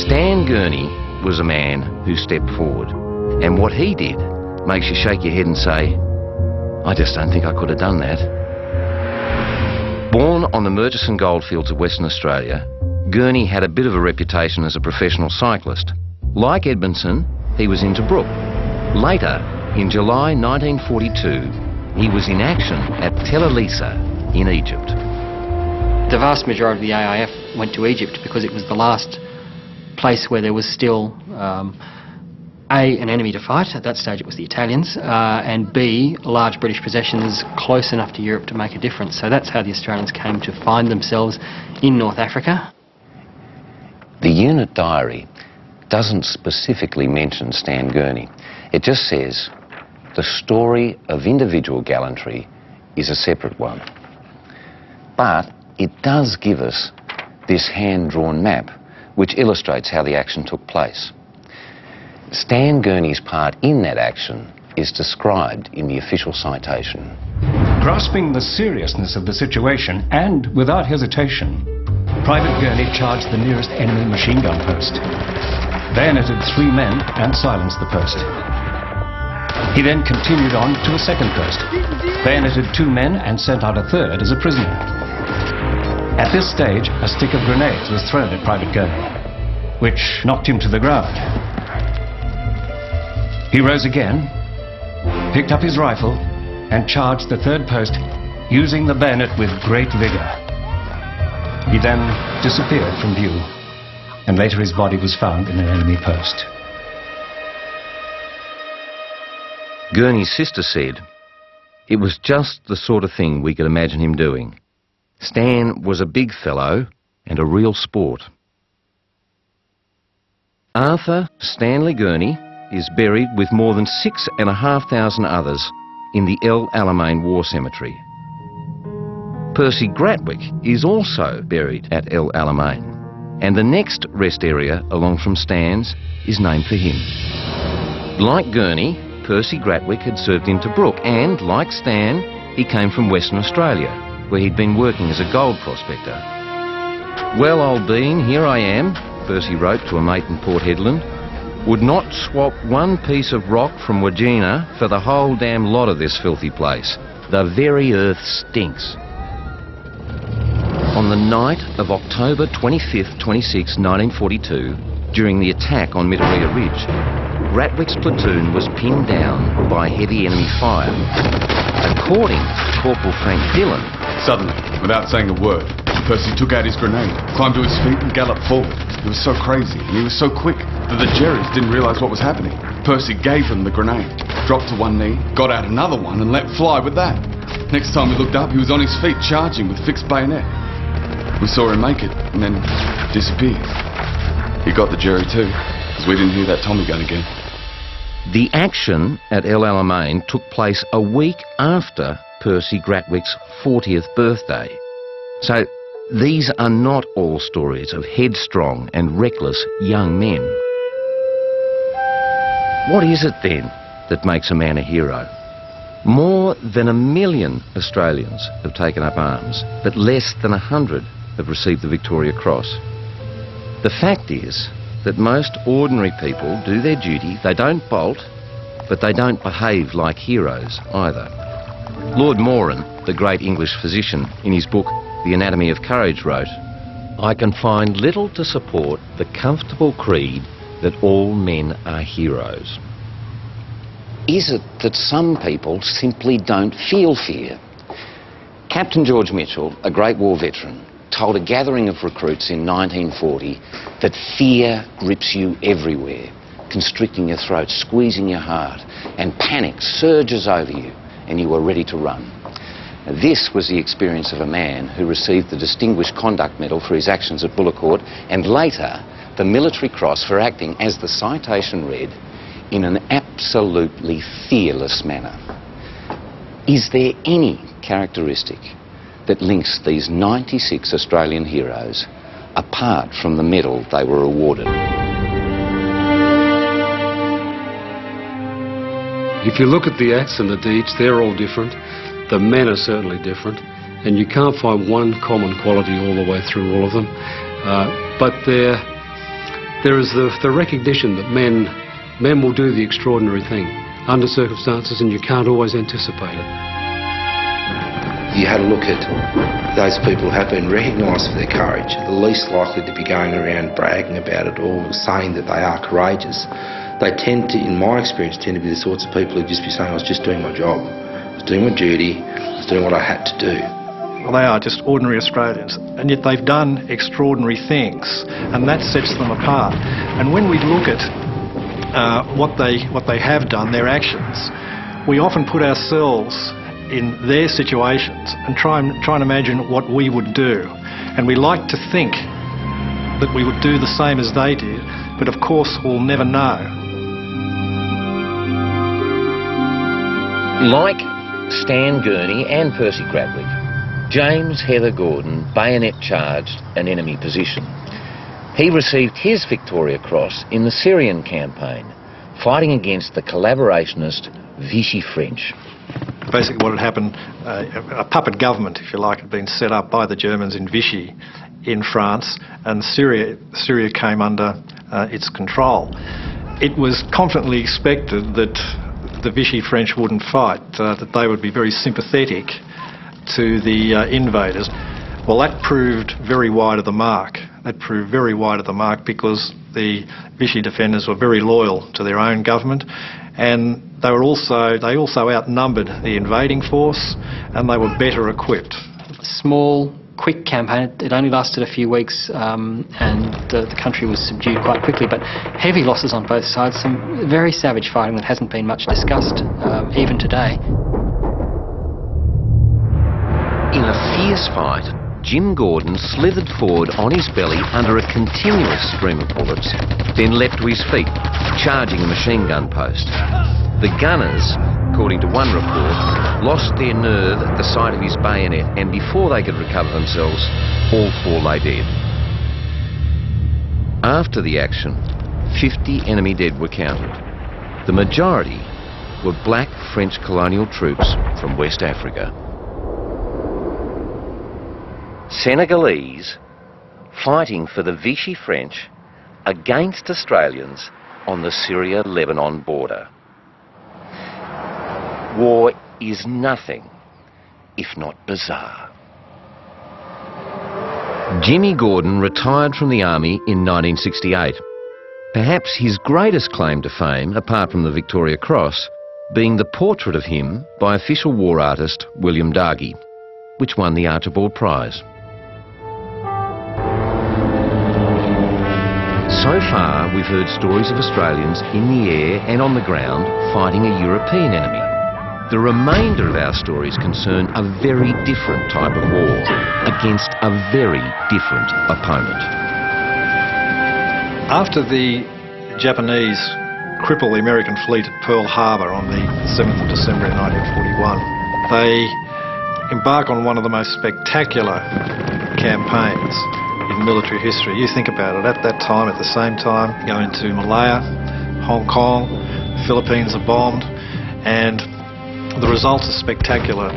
Stan Gurney was a man who stepped forward, and what he did makes you shake your head and say, I just don't think I could have done that. Born on the Murchison goldfields of Western Australia, Gurney had a bit of a reputation as a professional cyclist. Like Edmondson, he was into Brook. Later, in July 1942, he was in action at Tel Elisa in Egypt. The vast majority of the AIF went to Egypt because it was the last place where there was still an enemy to fight. At that stage it was the Italians, and B, large British possessions close enough to Europe to make a difference. So that's how the Australians came to find themselves in North Africa. The unit diary doesn't specifically mention Stan Gurney. It just says the story of individual gallantry is a separate one. But it does give us this hand-drawn map which illustrates how the action took place. Stan Gurney's part in that action is described in the official citation. Grasping the seriousness of the situation and without hesitation, Private Gurney charged the nearest enemy machine gun post, bayoneted 3 men and silenced the post. He then continued on to a second post, bayoneted 2 men and sent out a third as a prisoner. At this stage, a stick of grenades was thrown at Private Gurney, which knocked him to the ground. He rose again, picked up his rifle, and charged the third post, using the bayonet with great vigour. He then disappeared from view, and later his body was found in an enemy post. Gurney's sister said, it was just the sort of thing we could imagine him doing. Stan was a big fellow and a real sport. Arthur Stanley Gurney is buried with more than 6,500 others in the El Alamein War Cemetery. Percy Gratwick is also buried at El Alamein, and the next rest area along from Stan's is named for him. Like Gurney, Percy Gratwick had served in Tobruk, and like Stan, he came from Western Australia, where he'd been working as a gold prospector. Well, old Dean, here I am, Percy wrote to a mate in Port Hedland. Would not swap one piece of rock from Wagina for the whole damn lot of this filthy place. The very earth stinks. On the night of October 25th, 26, 1942, during the attack on Mitaria Ridge, Gratwick's platoon was pinned down by heavy enemy fire. According to Corporal Frank Dillon, suddenly, without saying a word, Percy took out his grenade, climbed to his feet and galloped forward. He was so crazy and he was so quick that the Jerrys didn't realise what was happening. Percy gave them the grenade, dropped to one knee, got out another one and let fly with that. Next time we looked up, he was on his feet charging with fixed bayonet. We saw him make it and then disappear. He got the Jerry too, because we didn't hear that Tommy gun again. The action at El Alamein took place a week after Percy Gratwick's 40th birthday. So these are not all stories of headstrong and reckless young men. What is it then that makes a man a hero? More than 1 million Australians have taken up arms, but less than 100 have received the Victoria Cross. The fact is that most ordinary people do their duty. They don't bolt, but they don't behave like heroes either. Lord Moran, the great English physician, in his book The Anatomy of Courage wrote, I can find little to support the comfortable creed that all men are heroes. Is it that some people simply don't feel fear? Captain George Mitchell, a Great War veteran, told a gathering of recruits in 1940 that fear grips you everywhere, constricting your throat, squeezing your heart, and panic surges over you and you are ready to run. This was the experience of a man who received the Distinguished Conduct Medal for his actions at Bullecourt and later the Military Cross for acting, as the citation read, in an absolutely fearless manner. Is there any characteristic that links these 96 Australian heroes apart from the medal they were awarded? If you look at the acts and the deeds, they're all different. The men are certainly different, and you can't find one common quality all the way through all of them. But they're There is the recognition that men will do the extraordinary thing under circumstances, and you can't always anticipate it. You had a look at those people who have been recognised for their courage, the least likely to be going around bragging about it or saying that they are courageous. They tend to, in my experience, tend to be the sorts of people who just be saying, I was just doing my job, I was doing my duty, I was doing what I had to do. Well, they are just ordinary Australians, and yet they've done extraordinary things, and that sets them apart. And when we look at what they have done, their actions, we often put ourselves in their situations and try and imagine what we would do. And we like to think that we would do the same as they did, but of course we'll never know. Like Stan Gurney and Percy Grabwick, James Heather Gordon bayonet charged an enemy position. He received his Victoria Cross in the Syrian campaign, fighting against the collaborationist Vichy French. Basically what had happened, a puppet government, if you like, had been set up by the Germans in Vichy in France, and Syria came under its control. It was confidently expected that the Vichy French wouldn't fight, that they would be very sympathetic to the invaders. Well, that proved very wide of the mark. That proved very wide of the mark because the Vichy defenders were very loyal to their own government, and they also outnumbered the invading force, and they were better equipped. Small, quick campaign. It only lasted a few weeks, and the country was subdued quite quickly, but heavy losses on both sides, some very savage fighting that hasn't been much discussed, even today. In a fierce fight, Jim Gordon slithered forward on his belly under a continuous stream of bullets, then leapt to his feet, charging a machine gun post. The gunners, according to one report, lost their nerve at the sight of his bayonet, and before they could recover themselves, all four lay dead. After the action, 50 enemy dead were counted. The majority were black French colonial troops from West Africa. Senegalese fighting for the Vichy French against Australians on the Syria-Lebanon border. War is nothing if not bizarre. Jimmy Gordon retired from the army in 1968. Perhaps his greatest claim to fame, apart from the Victoria Cross, being the portrait of him by official war artist William Dargie, which won the Archibald Prize. So far, we've heard stories of Australians in the air and on the ground fighting a European enemy. The remainder of our stories concern a very different type of war against a very different opponent. After the Japanese crippled the American fleet at Pearl Harbor on the 7th of December 1941, they embark on one of the most spectacular campaigns in military history. You think about it, at that time, at the same time, going to Malaya, Hong Kong, Philippines are bombed, and the results are spectacular.